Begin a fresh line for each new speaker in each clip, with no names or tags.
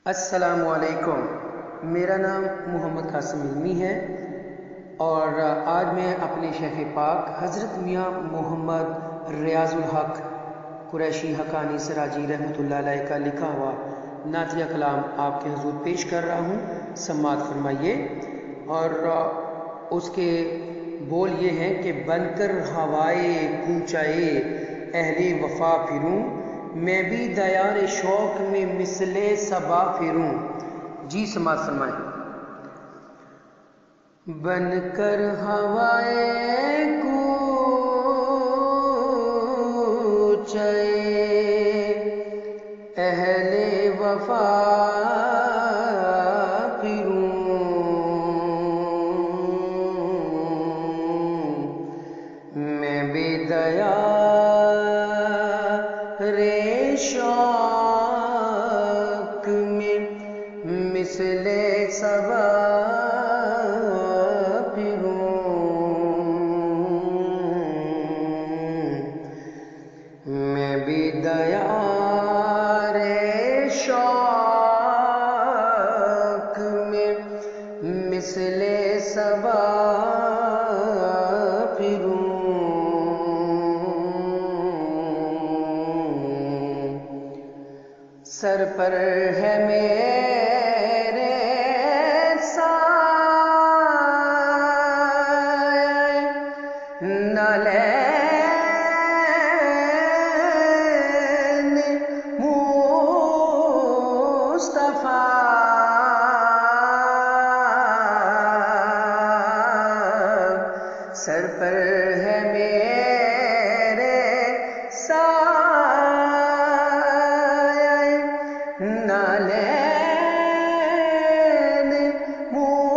السلام علیکم، میرا نام محمد قاسم علمی ہے اور آج میں اپنے شیخ پاک حضرت میاں محمد ریاض الحق قریشی حقانی سراجی رحمۃ اللہ علیہ کا لکھا ہوا نعتیہ کلام آپ کے حضور پیش کر رہا ہوں، سماعت فرمائیے۔ اور اس کے بول یہ ہیں کہ بن کر ہوائے کوچائے اہل وفا پھروں، میں بھی دیار شوق میں مثل صبا پھروں۔ جی سماعت فرمائیں۔ بن کر ہوائے کوچائے اہل وفا پھروں، میں بھی دیار شوق میں مثل صبا پھروں، میں بھی دیار شوق میں مثل صبا پھروں، سر پر ہے میرے سایہ نالین مصطفیٰ، سر پر ہے میرے نالین مصطفیٰ،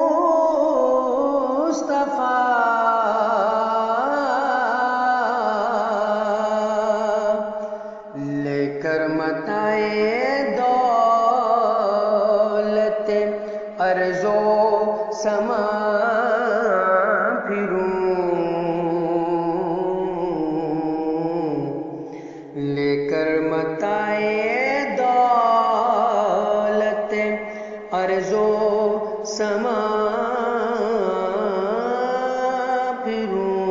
لے کر متاع دولت ارض و سما پھروں، لے کر متاع دولت ارض و سما پھروں،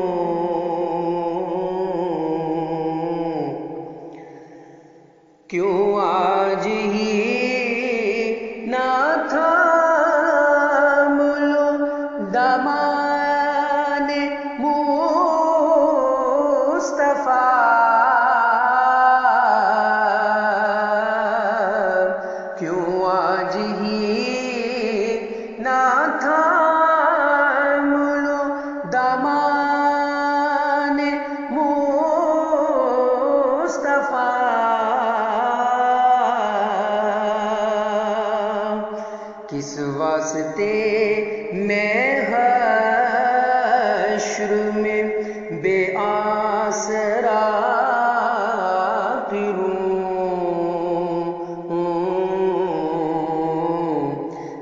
کیوں آج ہی نہ تھام لوں دامان مصطفیٰ، کیوں آج ہی نہ تھام لوں دامان مصطفیٰ، کس واسطے میں حشر میں بے آسرا پھروں،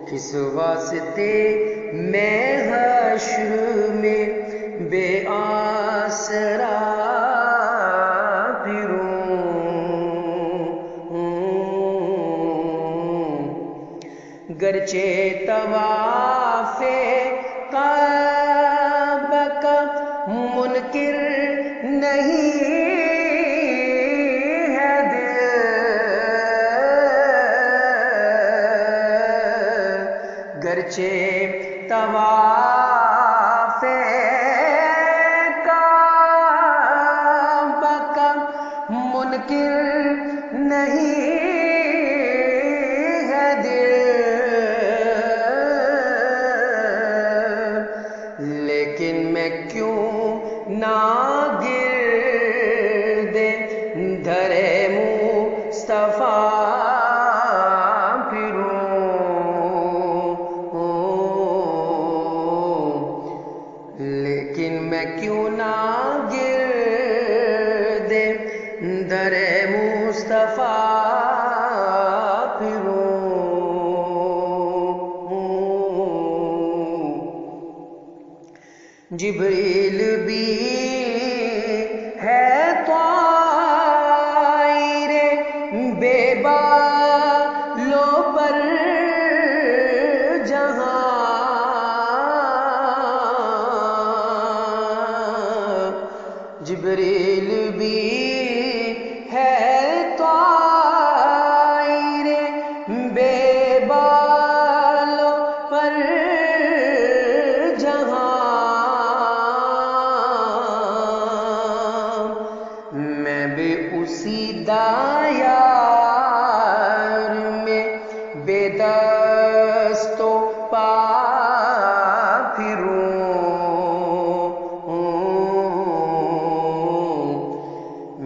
کس واسطے میں حشر میں بے آسرا پھروں، گرچہ طواف کعبہ کا منکر نہیں ہے دل، گرچہ طواف کعبہ کا منکر نہیں ہے دل، لیکن میں کیوں نہ گرد دھر مصطفیٰ پھروں، لیکن میں کیوں نہ گرد در مصطفیٰ پھروں، جبریل بھی ہے طائر بے بالوں پر جہاں جبریل بھی ہے طائر بے بالوں پر جہاں میں بھی اسی دایار میں بے دست و پا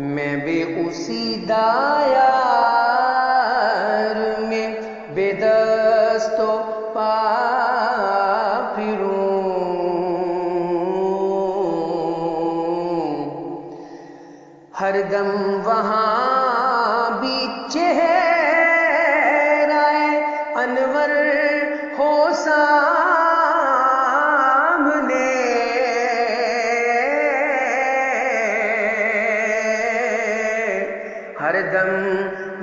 میں بھی اسی دایار میں بے دست و پا پھروں ہر دم وہاں بھی چہرہ انور ہو سامنے ہر دم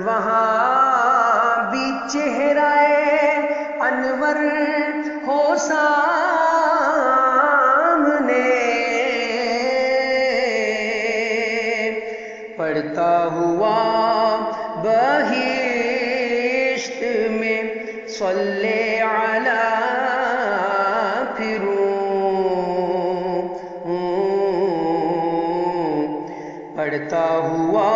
وہاں بھی چہرہ انور ہو سامنے پڑھتا ہوا بہشت میں صلی علی پھروں پڑھتا ہوا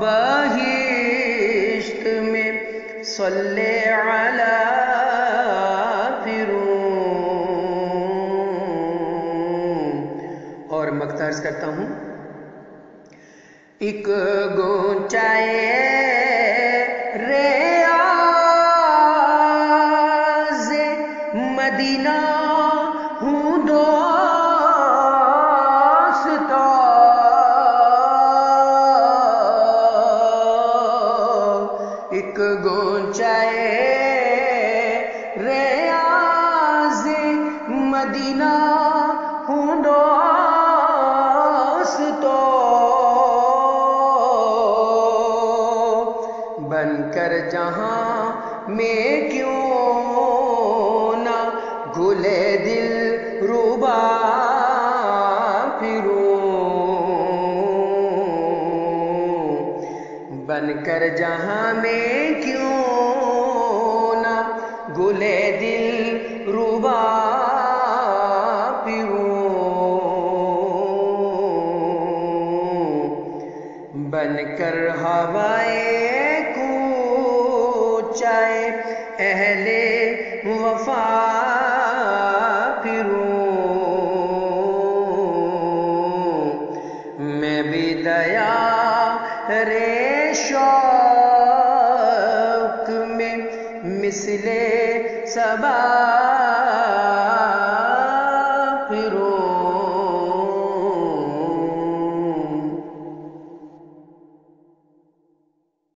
بہشت میں صلی علی پھروں اور مقطع عرض کرتا ہوں ایک گونچائے ریاض مدینہ ہوں دوستو ایک گونچائے ریاض مدینہ ہوں دوستو بن کر جہاں میں کیوں نہ گلے دل ربا پھروں بن کر جہاں میں کیوں نہ گلے دل ربا پھروں بن کر ہوائے کوچائے اہل وفا پھروں میں بھی دیا رے شوق میں مثل صبا پھروں